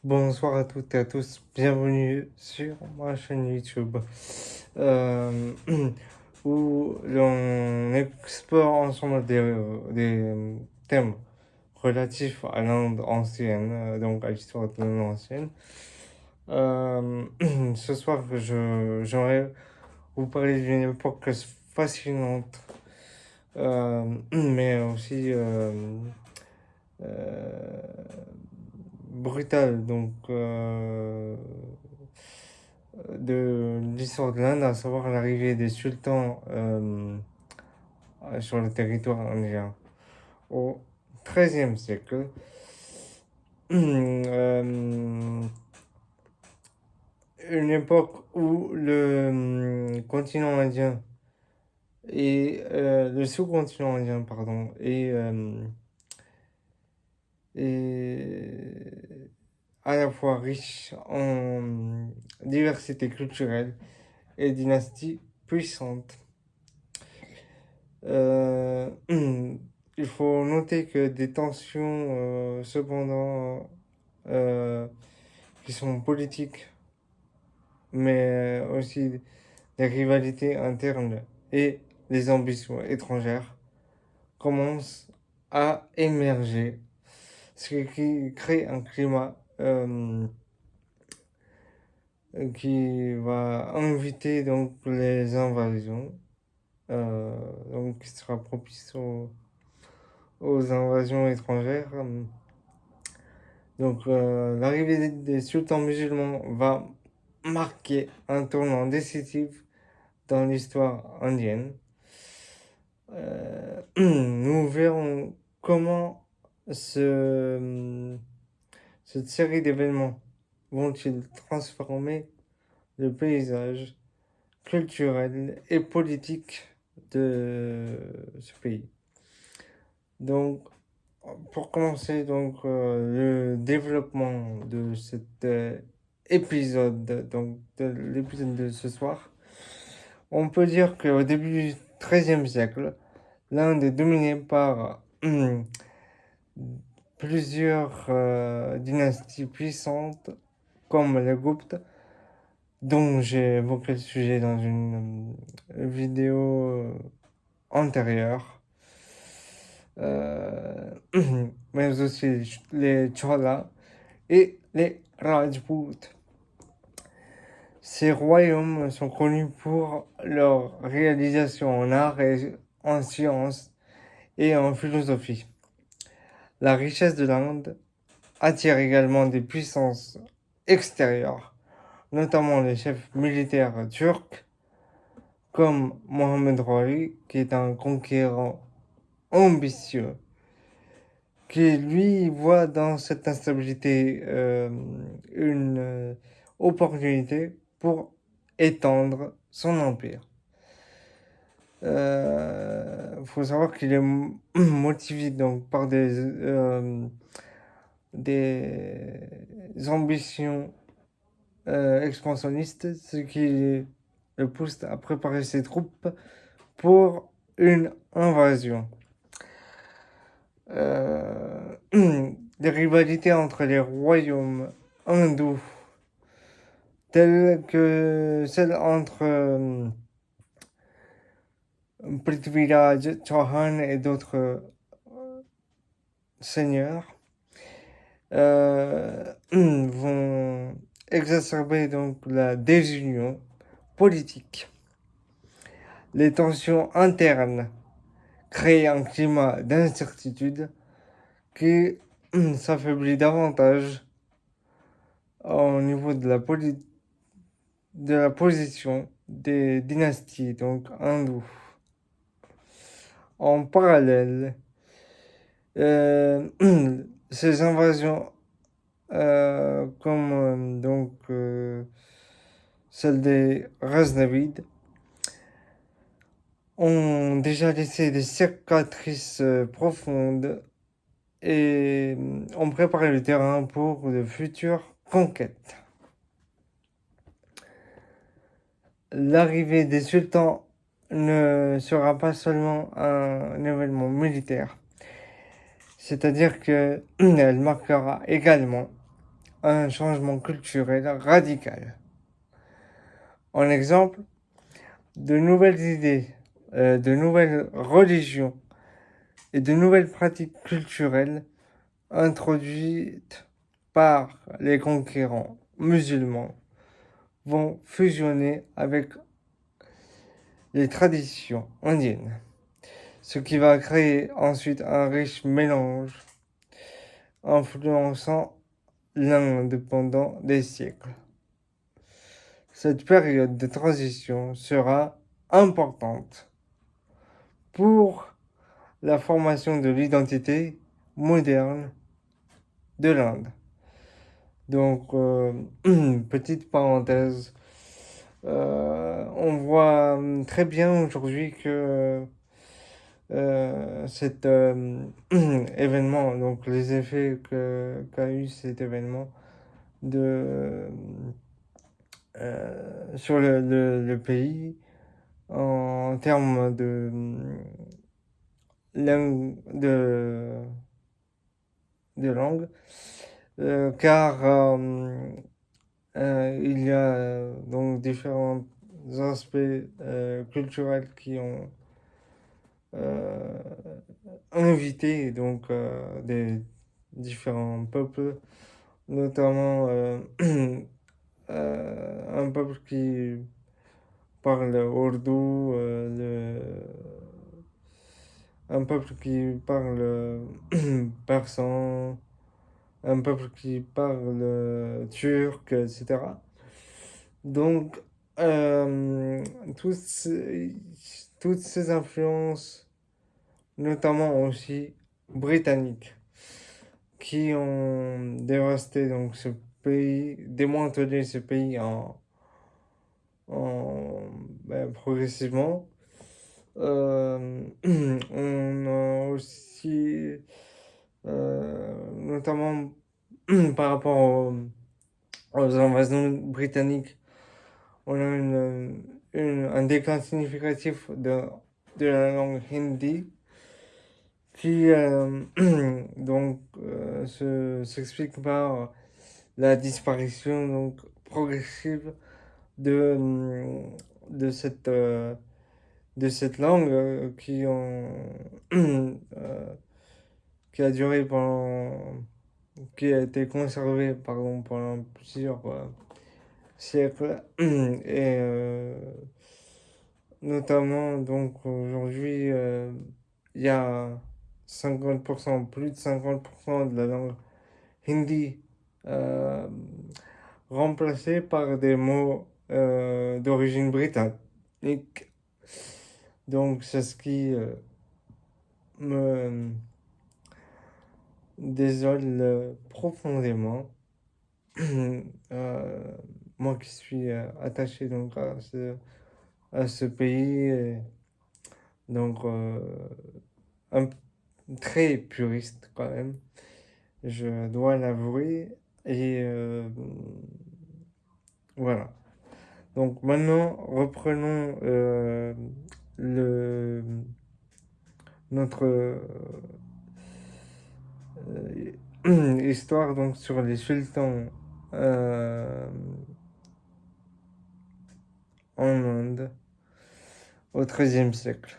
Bonsoir à toutes et à tous, bienvenue sur ma chaîne YouTube euh, où l'on explore ensemble des thèmes relatifs à l'Inde ancienne, donc à l'histoire de l'Inde ancienne. Euh, Ce soir, j'aimerais vous parler d'une époque fascinante, mais aussi euh, brutale, de l'histoire de l'Inde, à savoir l'arrivée des sultans sur le territoire indien au XIIIe siècle. Euh, une époque où le continent indien et le sous-continent indien, pardon, est à la fois riche en diversité culturelle et dynastie puissante. Euh, il faut noter que des tensions, cependant, euh, qui sont politiques, mais aussi des rivalités internes et des ambitions étrangères, commencent à émerger, ce qui crée un climat qui va inviter donc les invasions, qui sera propice aux invasions étrangères. L'arrivée des sultans musulmans va marquer un tournant décisif dans l'histoire indienne. Nous verrons comment cette série d'événements vont-ils transformer le paysage culturel et politique de ce pays. Donc, pour commencer le développement de cet épisode, donc de l'épisode de ce soir, on peut dire qu'au début du XIIIe siècle, l'Inde est dominée par plusieurs dynasties puissantes comme les Gupta, dont j'ai évoqué le sujet dans une vidéo antérieure. Euh, mais aussi les Chola et les Rajputs. Ces royaumes sont connus pour leur réalisation en art et en sciences et en philosophie. La richesse de l'Inde attire également des puissances extérieures, notamment les chefs militaires turcs comme Mohammed Roi, qui est un conquérant ambitieux qui lui voit dans cette instabilité une opportunité pour étendre son empire. Faut savoir qu'il est motivé donc par des ambitions expansionnistes, ce qui le pousse à préparer ses troupes pour une invasion. Des rivalités entre les royaumes hindous, telles que celle entre Prithviraj Chauhan et d'autres seigneurs, vont exacerber donc la désunion politique. Les tensions internes créent un climat d'incertitude qui s'affaiblit davantage au niveau de la position des dynasties donc hindoues. En parallèle, euh, ces invasions comme celle des Ghaznavides ont déjà laissé des cicatrices profondes et ont préparé le terrain pour de futures conquêtes. L'arrivée des sultans ne sera pas seulement un événement militaire, c'est-à-dire qu'elle marquera également un changement culturel radical. En exemple, de nouvelles idées, de nouvelles religions et de nouvelles pratiques culturelles introduites par les conquérants musulmans vont fusionner avec les traditions indiennes, ce qui va créer ensuite un riche mélange influençant l'Inde pendant des siècles. Cette période de transition sera importante pour la formation de l'identité moderne de l'Inde. Donc, petite parenthèse, on voit très bien aujourd'hui que cet événement, donc les effets qu'a eu cet événement sur le pays en termes de langue, car il y a donc différents aspects culturels qui ont invité donc des différents peuples, notamment un peuple qui parle ourdou, un peuple qui parle persan, un peuple qui parle turc, etc. Donc, toutes ces influences, notamment aussi britanniques, qui ont dévasté donc ce pays, démantelé ce pays progressivement. On a aussi, notamment par rapport aux invasions britanniques, on a un déclin significatif de la langue hindi qui donc s'explique par la disparition donc progressive de cette langue qui a duré qui a été conservée pendant plusieurs siècles et notamment donc aujourd'hui il y a 50%, plus de 50% de la langue hindi remplacée par des mots d'origine britannique. Donc c'est ce qui me désole profondément. Moi qui suis attaché donc à ce pays, et donc très puriste quand même, je dois l'avouer. Et voilà. Donc maintenant, reprenons notre histoire donc sur les sultans en Inde au XIIIe siècle.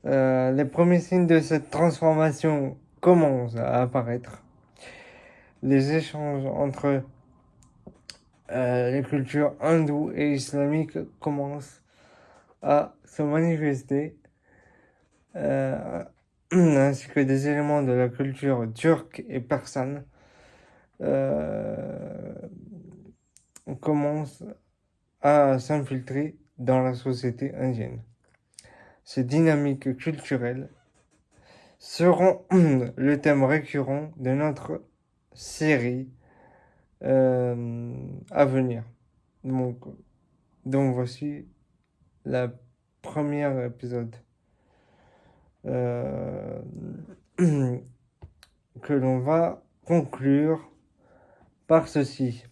Les premiers signes de cette transformation commencent à apparaître. Les échanges entre les cultures hindoues et islamiques commencent à se manifester, ainsi que des éléments de la culture turque et persane commencent à s'infiltrer dans la société indienne. Ces dynamiques culturelles seront le thème récurrent de notre série à venir. Donc voici la première épisode que l'on va conclure par ceci.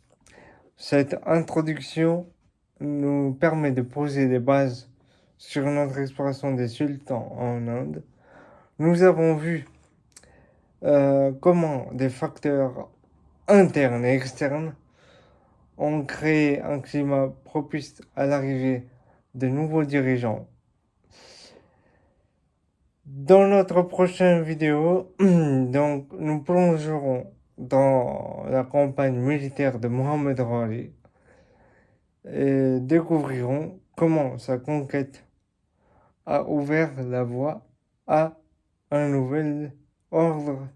Cette introduction nous permet de poser des bases sur notre exploration des sultans en Inde. Nous avons vu comment des facteurs internes et externes ont créé un climat propice à l'arrivée de nouveaux dirigeants. Dans notre prochaine vidéo, donc, nous plongerons dans la campagne militaire de Mohamed Ali et découvrirons comment sa conquête a ouvert la voie à un nouvel ordre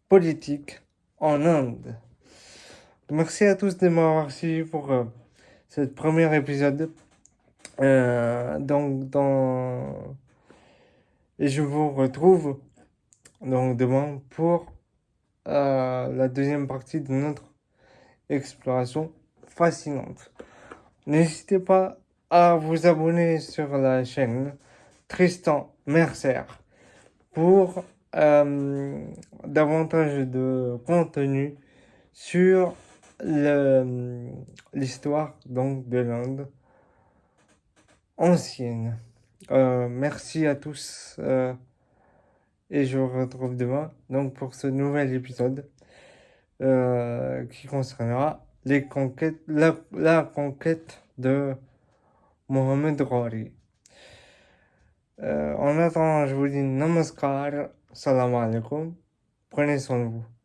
politique en Inde. Merci à tous de m'avoir suivi pour cet premier épisode. Et je vous retrouve donc demain pour la deuxième partie de notre exploration fascinante. N'hésitez pas à vous abonner sur la chaîne Tristan Mercer pour davantage de contenu sur l'histoire donc de l'Inde ancienne. Merci à tous et je vous retrouve demain donc pour ce nouvel épisode qui concernera la conquête de Mohamed Ghori. En attendant, je vous dis namaskar, salam alaikum, prenez soin de vous.